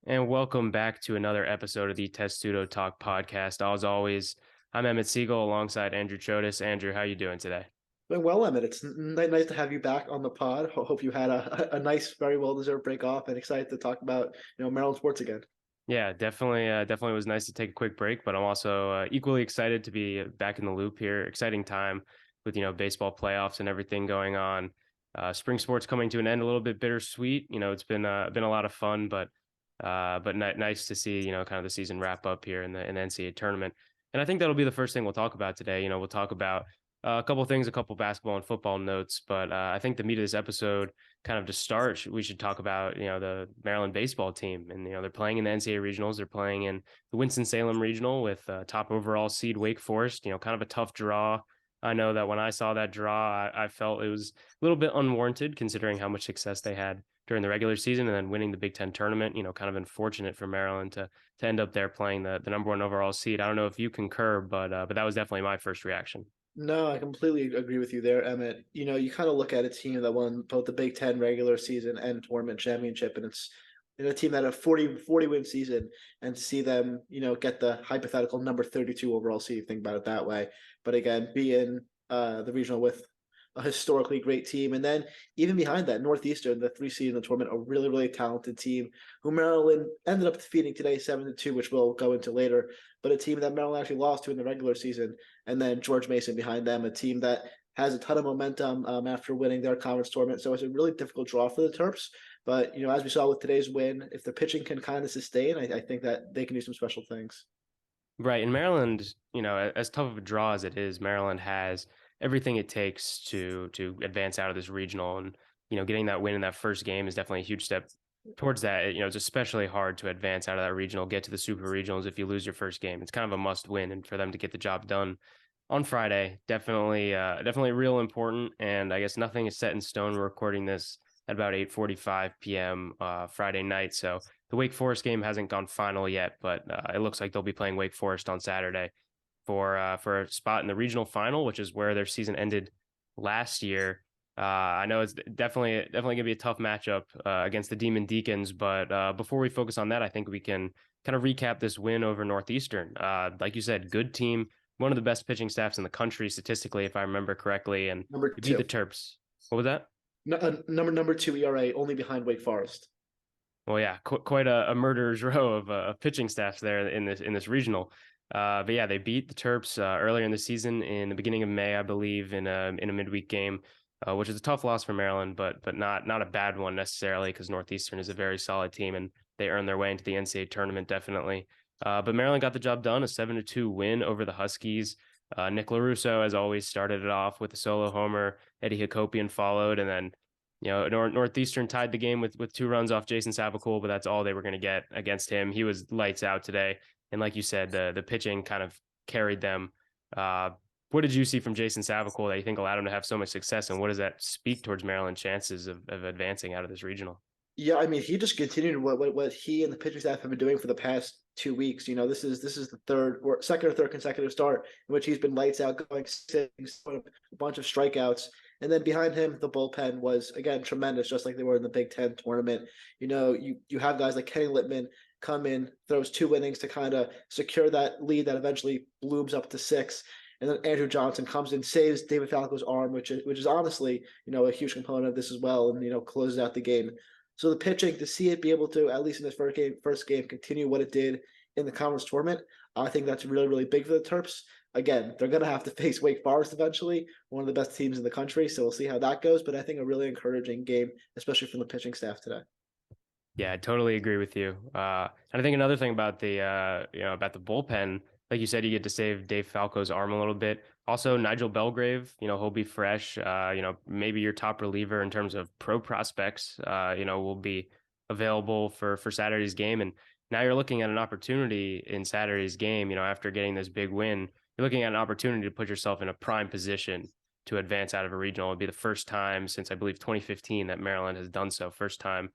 And welcome back to another episode of the Testudo Talk podcast. As always, I'm Emmett Siegel alongside Andrew Chodes. Andrew, how you doing today? Doing well, Emmett. It's nice to have you back on the pod. Hope you had a nice, very well-deserved break off, and excited to talk about Maryland sports again. Yeah, definitely was nice to take a quick break, but I'm also equally excited to be back in the loop here. Exciting time with baseball playoffs and everything going on. Spring sports coming to an end, a little bit bittersweet. It's been a lot of fun, but nice to see kind of the season wrap up here in the NCAA tournament. And I think that'll be the first thing we'll talk about today. We'll talk about a couple of things, a couple of basketball and football notes, but I think the meat of this episode, kind of to start, we should talk about the Maryland baseball team, and they're playing in the NCAA regionals. They're playing in the Winston-Salem Regional with top overall seed Wake Forest. Kind of a tough draw. I know that when I saw that draw, I felt it was a little bit unwarranted considering how much success they had during the regular season and then winning the Big Ten tournament. Kind of unfortunate for Maryland to end up there playing the number one overall seed. I don't know if you concur, but that was definitely my first reaction. No, I completely agree with you there, Emmett. You kind of look at a team that won both the Big Ten regular season and tournament championship, and it's a team that had a 40 win season, and to see them, get the hypothetical number 32 overall seed, think about it that way. But again, be in the regional with a historically great team. And then even behind that, Northeastern, the 3 seed in the tournament, a really, really talented team who Maryland ended up defeating today 7-2, which we'll go into later. But a team that Maryland actually lost to in the regular season. And then George Mason behind them, a team that has a ton of momentum after winning their conference tournament. So it's a really difficult draw for the Terps. But, as we saw with today's win, if the pitching can kind of sustain, I think that they can do some special things. Right. In Maryland, as tough of a draw as it is, Maryland has everything it takes to advance out of this regional. And, getting that win in that first game is definitely a huge step towards that. It's especially hard to advance out of that regional, get to the super regionals if you lose your first game. It's kind of a must win. And for them to get the job done on Friday, definitely real important. And I guess nothing is set in stone. We're recording this at about 8:45 p.m. Friday night. So the Wake Forest game hasn't gone final yet, but it looks like they'll be playing Wake Forest on Saturday for a spot in the regional final, which is where their season ended last year. I know it's definitely gonna be a tough matchup against the Demon Deacons, but before we focus on that, I think we can kind of recap this win over Northeastern. Like you said, good team, one of the best pitching staffs in the country statistically, if I remember correctly, and Number you beat the two. Terps. What was that? Number two ERA, only behind Wake Forest. Well, yeah, quite a murderer's row of pitching staffs there in this regional. But yeah, they beat the Terps earlier in the season in the beginning of May, I believe, in a midweek game, which is a tough loss for Maryland, but not a bad one necessarily because Northeastern is a very solid team and they earned their way into the NCAA tournament definitely. But Maryland got the job done, a 7-2 win over the Huskies. Nick LaRusso, as always, started it off with a solo homer. Eddie Hakopian followed, and then Northeastern tied the game with 2 runs off Jason Savacool, but that's all they were going to get against him. He was lights out today, and like you said, the pitching kind of carried them. What did you see from Jason Savacool that you think allowed him to have so much success, and what does that speak towards Maryland's chances of advancing out of this regional? Yeah, I mean, he just continued what he and the pitching staff have been doing for the past 2 weeks. This is the third or second or third consecutive start in which he's been lights out, going six, a bunch of strikeouts, and then behind him the bullpen was again tremendous, just like they were in the Big Ten tournament. You have guys like Kenny Littman come in, throws 2 innings to kind of secure that lead that eventually blooms up to 6. And then Andrew Johnson comes in, saves David Falco's arm, which is honestly, a huge component of this as well, and closes out the game. So the pitching, to see it be able to, at least in this first game, continue what it did in the conference tournament, I think that's really, really big for the Terps. Again, they're going to have to face Wake Forest eventually, one of the best teams in the country. So we'll see how that goes. But I think a really encouraging game, especially from the pitching staff today. Yeah, I totally agree with you. And I think another thing about about the bullpen, like you said, you get to save Dave Falco's arm a little bit. Also, Nigel Belgrave, he'll be fresh. Maybe your top reliever in terms of pro prospects, will be available for Saturday's game. And now you're looking at an opportunity in Saturday's game. After getting this big win, you're looking at an opportunity to put yourself in a prime position to advance out of a regional. It'd be the first time since I believe 2015 that Maryland has done so. First time.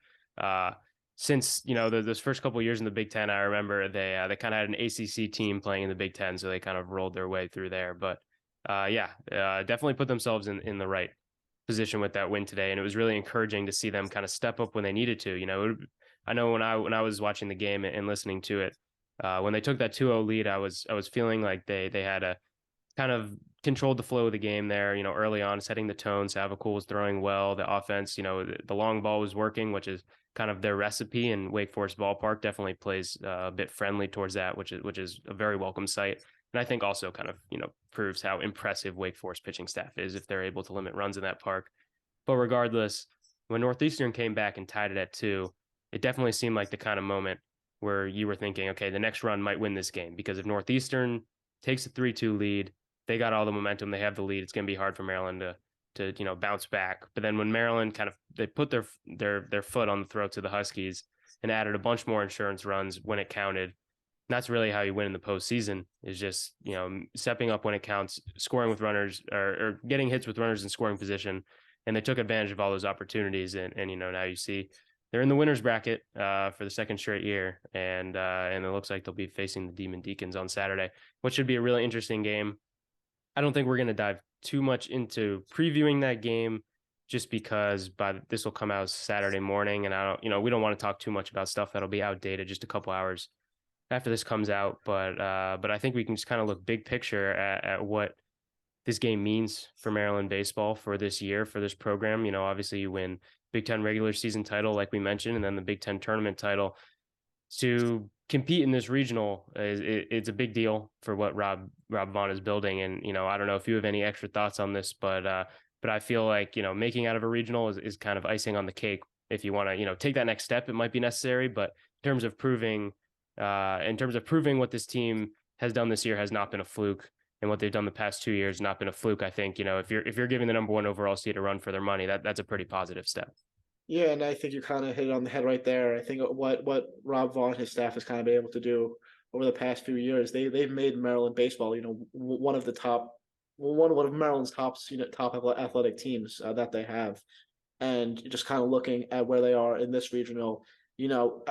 Since those first couple of years in the Big Ten, I remember they kind of had an ACC team playing in the Big Ten, so they kind of rolled their way through there. But definitely put themselves in the right position with that win today, and it was really encouraging to see them kind of step up when they needed to. I know when I was watching the game and listening to it, when they took that 2-0 lead, I was feeling like they had a kind of controlled the flow of the game there, early on, setting the tone. Savacool was throwing well. The offense, the long ball was working, which is kind of their recipe. And Wake Forest Ballpark definitely plays a bit friendly towards that, which is a very welcome sight. And I think also kind of, proves how impressive Wake Forest pitching staff is if they're able to limit runs in that park. But regardless, when Northeastern came back and tied it at 2, it definitely seemed like the kind of moment where you were thinking, okay, the next run might win this game, because if Northeastern takes a 3-2 lead, they got all the momentum, they have the lead. It's going to be hard for Maryland to bounce back. But then when Maryland they put their foot on the throat to the Huskies and added a bunch more insurance runs when it counted. That's really how you win in the postseason, is just, stepping up when it counts, scoring with runners, or getting hits with runners in scoring position. And they took advantage of all those opportunities. And now you see they're in the winners bracket for the second straight year. And it looks like they'll be facing the Demon Deacons on Saturday, which should be a really interesting game. I don't think we're going to dive too much into previewing that game, just because this will come out Saturday morning, and we don't want to talk too much about stuff that'll be outdated just a couple hours after this comes out. But I think we can just kind of look big picture at what this game means for Maryland baseball for this year, for this program. Obviously you win Big Ten regular season title, like we mentioned, and then the Big Ten tournament title. To compete in this regional it's a big deal for what Rob Vaughn is building. And I don't know if you have any extra thoughts on this, but I feel like making out of a regional is kind of icing on the cake. If you want to take that next step, it might be necessary, but in terms of proving what this team has done this year has not been a fluke, and what they've done the past 2 years not been a fluke. I think if you're giving the number one overall seed a run for their money, that's a pretty positive step. Yeah, and I think you kind of hit it on the head right there. I think what Rob Vaughn and his staff has kind of been able to do over the past few years, they've made Maryland baseball, one of Maryland's top athletic teams that they have. And just kind of looking at where they are in this regional,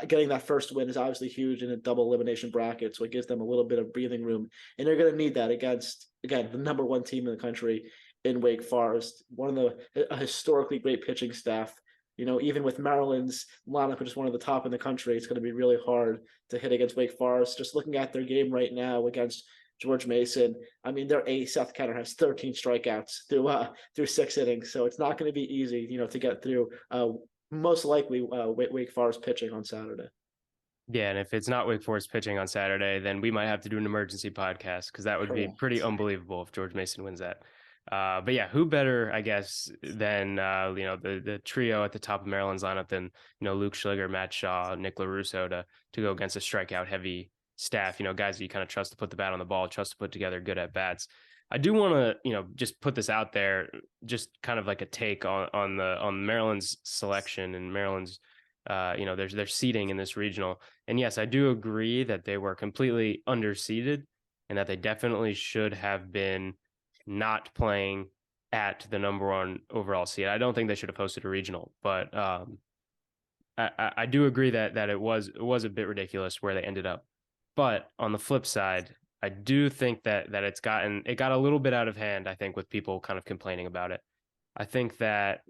getting that first win is obviously huge in a double elimination bracket, so it gives them a little bit of breathing room, and they're going to need that against, again, the number one team in the country in Wake Forest, a historically great pitching staff. Even with Maryland's lineup, which is one of the top in the country, it's going to be really hard to hit against Wake Forest. Just looking at their game right now against George Mason, I mean, their ace, Seth Kenner, has 13 strikeouts through 6 innings, so it's not going to be easy, to get through. Most likely, Wake Forest pitching on Saturday. Yeah, and if it's not Wake Forest pitching on Saturday, then we might have to do an emergency podcast, because that would be pretty unbelievable if George Mason wins that. But yeah, who better, I guess, than the trio at the top of Maryland's lineup than Luke Schliger, Matt Shaw, Nick LaRusso to go against a strikeout heavy staff. Guys that you kind of trust to put the bat on the ball, trust to put together good at bats. I do want to just put this out there, just kind of like a take on Maryland's selection and Maryland's their seeding in this regional. And yes, I do agree that they were completely underseeded, and that they definitely should have been not playing at the number one overall seed. I don't think they should have hosted a regional, but I do agree that it was a bit ridiculous where they ended up. But on the flip side, I do think that it got a little bit out of hand, I think, with people kind of complaining about it. I think that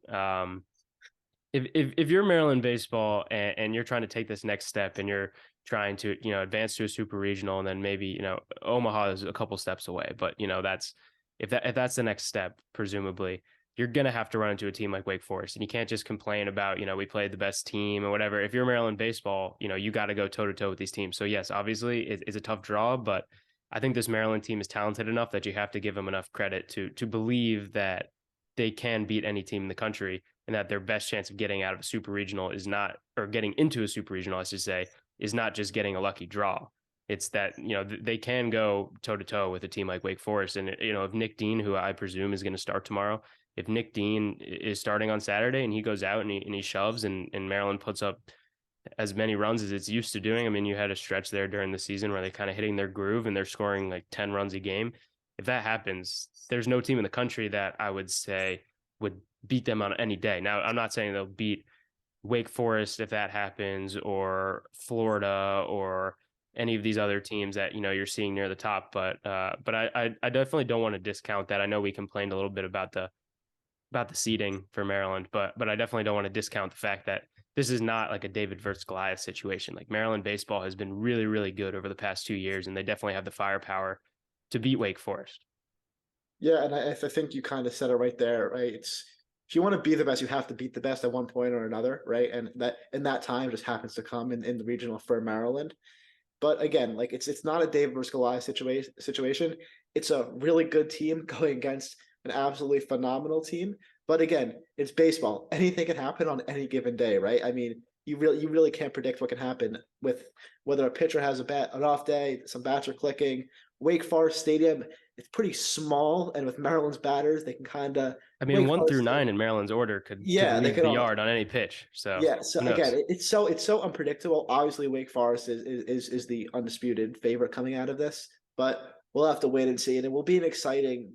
if you're Maryland baseball and you're trying to take this next step, and you're trying to advance to a super regional, and then maybe Omaha is a couple steps away, but that's if that's the next step, presumably you're going to have to run into a team like Wake Forest, and you can't just complain about we played the best team or whatever. If you're Maryland baseball, you got to go toe to toe with these teams. So yes, obviously it's a tough draw, but I think this Maryland team is talented enough that you have to give them enough credit to believe that they can beat any team in the country, and that their best chance of getting out of a super regional is not, or getting into a super regional, I should say, is not just getting a lucky draw. It's that, they can go toe to toe with a team like Wake Forest. And, if Nick Dean, who I presume is going to start tomorrow, if Nick Dean is starting on Saturday and he goes out and he shoves, and Maryland puts up as many runs as it's used to doing. I mean, you had a stretch there during the season where they kind of hitting their groove and they're scoring like 10 runs a game. If that happens, there's no team in the country that I would say would beat them on any day. Now, I'm not saying they'll beat Wake Forest if that happens, or Florida, or any of these other teams that you're seeing near the top, but I definitely don't want to discount that. I know we complained a little bit about the seeding for Maryland, but I definitely don't want to discount the fact that this is not like a David versus Goliath situation. Like Maryland baseball has been really, really good over the past 2 years, and they definitely have the firepower to beat Wake Forest. Yeah, and I think you kind of said it right there, right? It's if you want to be the best, you have to beat the best at one point or another, right? And that time just happens to come in the regional for Maryland. But again, like it's not a David versus Goliath situation. It's a really good team going against an absolutely phenomenal team. But again, it's baseball. Anything can happen on any given day, right? I mean, you really can't predict what can happen with whether a pitcher has an off day, some bats are clicking. Wake Forest Stadium, it's pretty small, and with Maryland's batters, they can kind of I mean, Wake one through Forest. nine in Maryland's order could Yeah, they leave could the all. yard on any pitch. So Yeah, so who again, knows? it's so unpredictable. Obviously, Wake Forest is the undisputed favorite coming out of this, but we'll have to wait and see. And it will be an exciting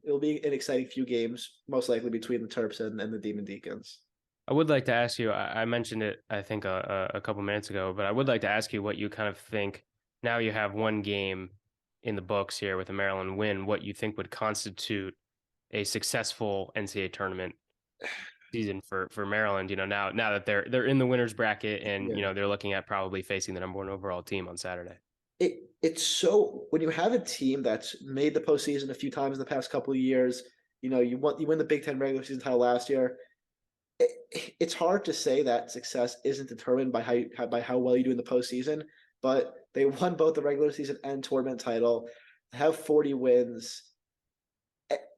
few games, most likely between the Terps and the Demon Deacons. I would like to ask you, I mentioned it, I think, a couple minutes ago, but I would like to ask you what you kind of think now you have one game in the books here with a Maryland win, what you think would constitute a successful NCAA tournament season for Maryland, now that they're in the winners bracket and, Yeah. they're looking at probably facing the number one overall team on Saturday. It's so when you have a team that's made the postseason a few times in the past couple of years, you win the Big Ten regular season title last year. It's hard to say that success isn't determined by how well you do in the postseason, but they won both the regular season and tournament title, have 40 wins.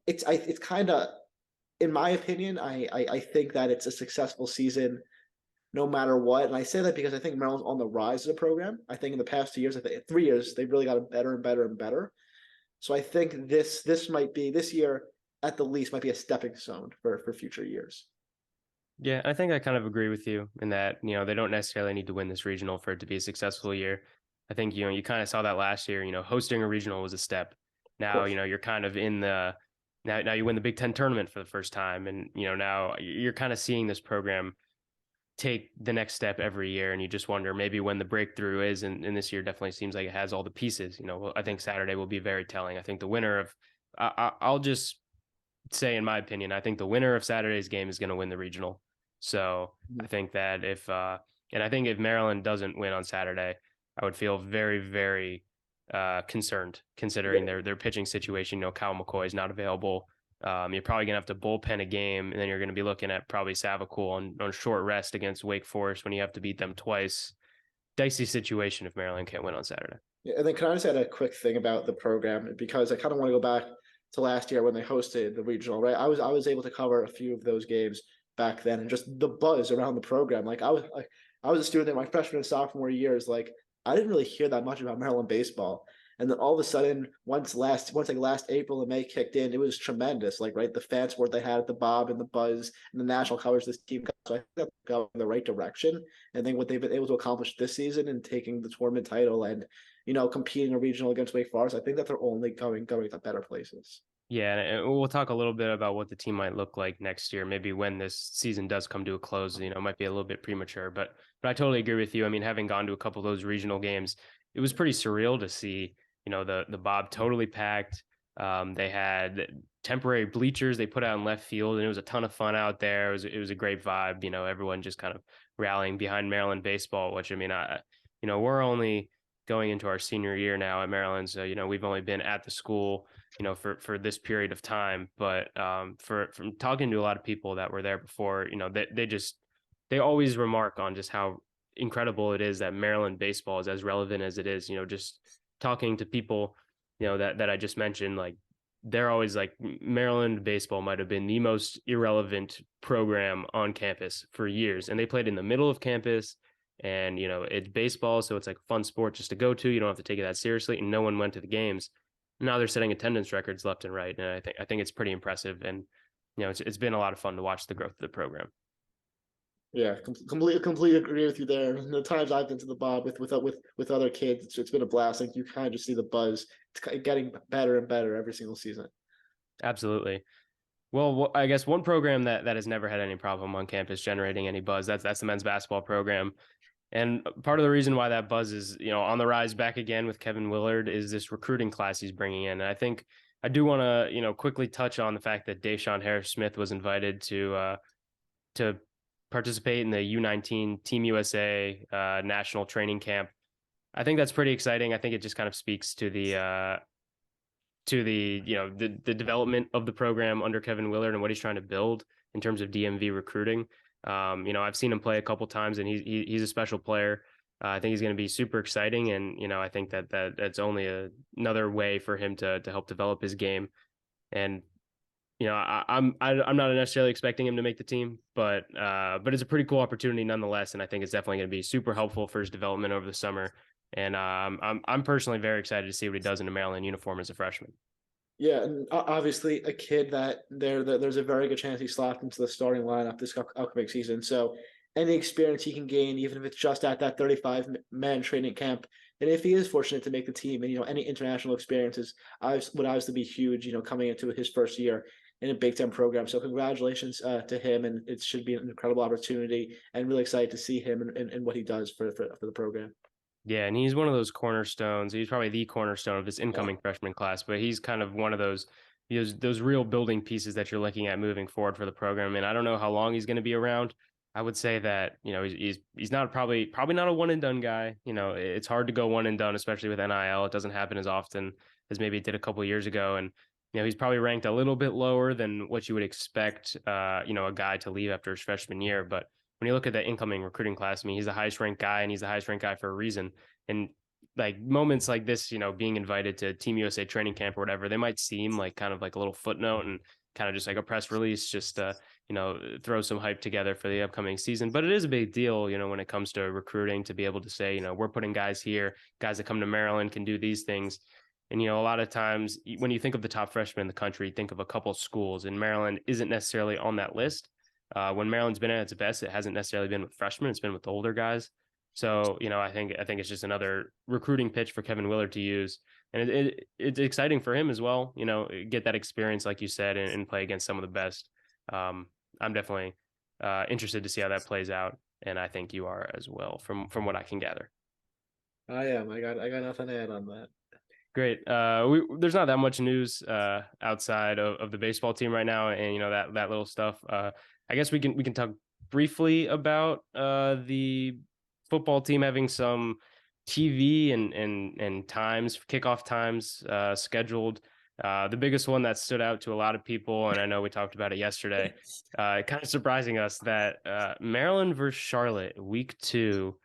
It's kind of, in my opinion, I think that it's a successful season no matter what. And I say that because I think Maryland's on the rise as a program. I think in the past 2 years, I think 3 years, they've really gotten better and better and better. So I think this year at the least might be a stepping stone for future years. Yeah, I think I kind of agree with you in that, they don't necessarily need to win this regional for it to be a successful year. I think, you kind of saw that last year, hosting a regional was a step. Of Now, course. you're kind of in the now you win the Big Ten tournament for the first time. And, now you're kind of seeing this program take the next step every year. And you just wonder maybe when the breakthrough is. And this year definitely seems like it has all the pieces. I think Saturday will be very telling. I think the winner of, I'll just say, in my opinion, I think the winner of Saturday's game is going to win the regional. So I think that and I think if Maryland doesn't win on Saturday, I would feel very, very concerned considering Yeah. their pitching situation. Kyle McCoy is not available. You're probably going to have to bullpen a game, and then you're going to be looking at probably Savacool on short rest against Wake Forest when you have to beat them twice. Dicey situation if Maryland can't win on Saturday. Yeah, and then can I just add a quick thing about the program because I kind of want to go back to last year when they hosted the regional, right? I was able to cover a few of those games back then, and just the buzz around the program. I was a student in my freshman and sophomore years. Like I didn't really hear that much about Maryland baseball, and then all of a sudden, once last April and May kicked in, it was tremendous. Like right, the fan support they had at the Bob and the buzz and the national coverage this team got. So I think that's going in the right direction. And then what they've been able to accomplish this season and taking the tournament title and competing a regional against Wake Forest, I think that they're only going to better places. Yeah, and we'll talk a little bit about what the team might look like next year. Maybe when this season does come to a close, it might be a little bit premature, but I totally agree with you. I mean, having gone to a couple of those regional games, it was pretty surreal to see, the Bob totally packed. They had temporary bleachers they put out in left field, and it was a ton of fun out there. It was a great vibe. Everyone just kind of rallying behind Maryland baseball. Which I mean, we're only going into our senior year now at Maryland, so we've only been at the school for this period of time. But from talking to a lot of people that were there before, they always remark on just how incredible it is that Maryland baseball is as relevant as it is. Just talking to people, that I just mentioned, like they're always like Maryland baseball might have been the most irrelevant program on campus for years, and they played in the middle of campus. And it's baseball, so it's like a fun sport just to go to. You don't have to take it that seriously, and no one went to the games. Now they're setting attendance records left and right, and I think it's pretty impressive. And it's been a lot of fun to watch the growth of the program. Yeah, completely agree with you there. And the times I've been to the Bob with other kids, it's been a blast. Like you kind of just see the buzz. It's getting better and better every single season. Absolutely. Well, I guess one program that has never had any problem on campus generating any buzz, that's the men's basketball program. And part of the reason why that buzz is, on the rise back again with Kevin Willard is this recruiting class he's bringing in. And I think I do want to, quickly touch on the fact that Deshaun Harris Smith was invited to participate in the U19 Team USA national training camp. I think that's pretty exciting. I think it just kind of speaks to the the development of the program under Kevin Willard and what he's trying to build in terms of DMV recruiting. I've seen him play a couple times, and he's a special player. I think he's going to be super exciting, and I think that's only another way for him to help develop his game. And I'm not necessarily expecting him to make the team, but it's a pretty cool opportunity nonetheless, and I think it's definitely going to be super helpful for his development over the summer. And I'm personally very excited to see what he does in a Maryland uniform as a freshman. Yeah, and obviously a kid that there's a very good chance he's slapped into the starting lineup this upcoming season. So any experience he can gain, even if it's just at that 35-man training camp, and if he is fortunate to make the team, and any international experiences, would obviously be huge. Coming into his first year in a Big Ten program. So congratulations to him, and it should be an incredible opportunity, and really excited to see him and what he does for the program. Yeah, and he's one of those cornerstones. He's probably the cornerstone of this incoming freshman class, but he's kind of one of those real building pieces that you're looking at moving forward for the program. And I don't know how long he's going to be around. I would say that he's not probably not a one and done guy. It's hard to go one and done, especially with NIL. It doesn't happen as often as maybe it did a couple of years ago. And he's probably ranked a little bit lower than what you would expect. A guy to leave after his freshman year, but when you look at the incoming recruiting class, I mean, he's the highest ranked guy, and he's the highest ranked guy for a reason. And like moments like this, being invited to Team USA training camp or whatever, they might seem like kind of like a little footnote and kind of just like a press release, just to, throw some hype together for the upcoming season. But it is a big deal, when it comes to recruiting, to be able to say, we're putting guys here, guys that come to Maryland can do these things. And, a lot of times when you think of the top freshmen in the country, think of a couple of schools, and Maryland isn't necessarily on that list. When Maryland's been at its best, it hasn't necessarily been with freshmen; it's been with the older guys. So, I think it's just another recruiting pitch for Kevin Willard to use, and it's exciting for him as well. Get that experience, like you said, and play against some of the best. I'm definitely interested to see how that plays out, and I think you are as well, from what I can gather. I am. I got nothing to add on that. Great. There's not that much news outside of the baseball team right now, and that little stuff. I guess we can talk briefly about the football team having some TV and times, kickoff times scheduled. The biggest one that stood out to a lot of people, and I know we talked about it yesterday, kind of surprising us, that Maryland versus Charlotte week 2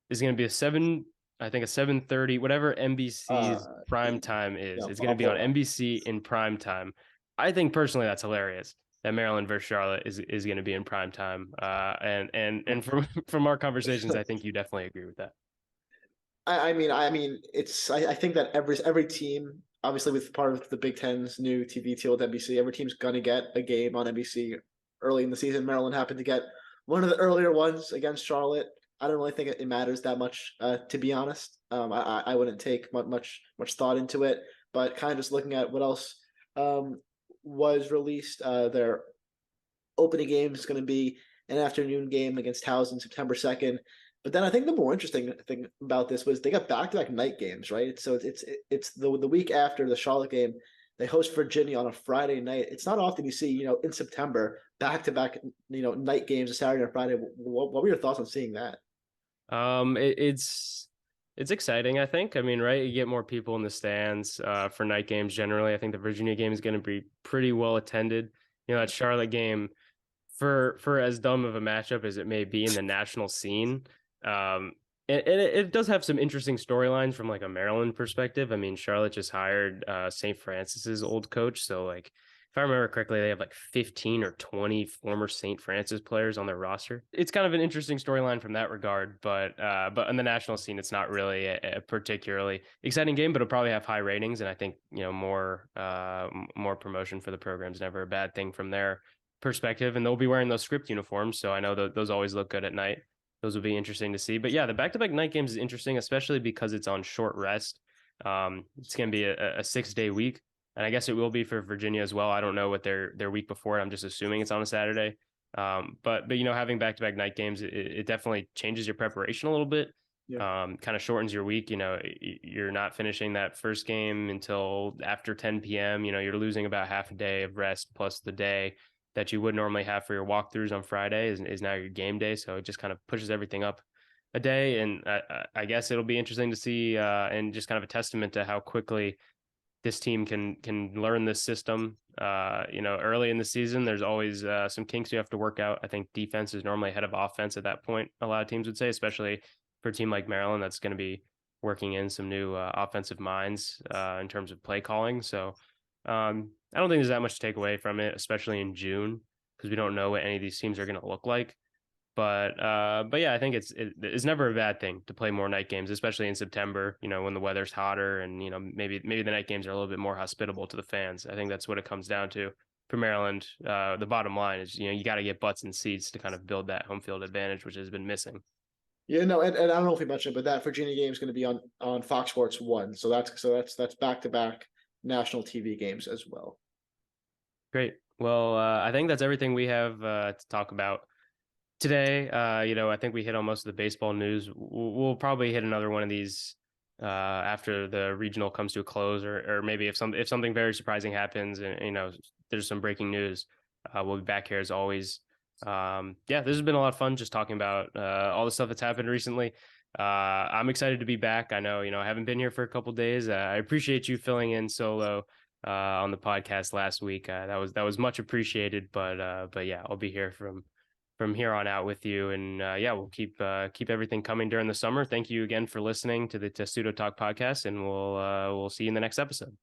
is going to be I think a 7:30, whatever NBC's prime time is. It's going to be on NBC in prime time. I think personally that's hilarious that Maryland versus Charlotte is going to be in prime time. And from our conversations, I think you definitely agree with that. I mean, I think that every team, obviously with part of the Big Ten's new TV deal with NBC, every team's gonna get a game on NBC early in the season. Maryland happened to get one of the earlier ones against Charlotte. I don't really think it matters that much, to be honest. I wouldn't take much thought into it, but kind of just looking at what else was released. Their opening game is going to be an afternoon game against Towson, September 2nd. But then I think the more interesting thing about this was they got back-to-back night games, right? So it's the week after the Charlotte game. They host Virginia on a Friday night. It's not often you see, in September, back-to-back, night games, a Saturday and Friday. What were your thoughts on seeing that? It's exciting, I think. I mean, right, you get more people in the stands for night games generally. I think the Virginia game is going to be pretty well attended. That Charlotte game, for as dumb of a matchup as it may be in the national scene, it does have some interesting storylines from like a Maryland perspective. I mean, Charlotte just hired St. Francis's old coach, so like, if I remember correctly, they have like 15 or 20 former St. Francis players on their roster. It's kind of an interesting storyline from that regard, but on the national scene, it's not really a particularly exciting game, but it'll probably have high ratings, and I think more promotion for the program is never a bad thing from their perspective. And they'll be wearing those script uniforms, so I know those always look good at night. Those will be interesting to see. But yeah, the back-to-back night games is interesting, especially because it's on short rest. It's going to be a 6-day week. And I guess it will be for Virginia as well. I don't know what their week before. I'm just assuming it's on a Saturday. But having back-to-back night games, it definitely changes your preparation a little bit. Yeah. Kind of shortens your week. You're not finishing that first game until after 10 p.m. You're losing about half a day of rest plus the day. that you would normally have for your walkthroughs on Friday is now your game day. So it just kind of pushes everything up a day. And I guess it'll be interesting to see and just kind of a testament to how quickly this team can learn this system. Early in the season, there's always some kinks you have to work out. I think defense is normally ahead of offense at that point. A lot of teams would say, especially for a team like Maryland, that's going to be working in some new offensive minds in terms of play calling. So I don't think there's that much to take away from it, especially in June, because we don't know what any of these teams are going to look like. But yeah, I think it's never a bad thing to play more night games, especially in September. When the weather's hotter, and maybe the night games are a little bit more hospitable to the fans. I think that's what it comes down to for Maryland. The bottom line is you got to get butts and seats to kind of build that home field advantage, which has been missing. Yeah, no, and I don't know if we mentioned, but that Virginia game is going to be on Fox Sports One, so that's back to back national TV games as well. Great. Well, I think that's everything we have to talk about today. I think we hit on most of the baseball news. We'll probably hit another one of these after the regional comes to a close, or maybe if something very surprising happens, and there's some breaking news, we'll be back here as always. Yeah, this has been a lot of fun just talking about all the stuff that's happened recently. I'm excited to be back. I know, I haven't been here for a couple days. I appreciate you filling in solo on the podcast last week. That was much appreciated. But yeah, I'll be here from here on out with you. And yeah, we'll keep everything coming during the summer. Thank you again for listening to the Testudo Talk podcast, and we'll see you in the next episode.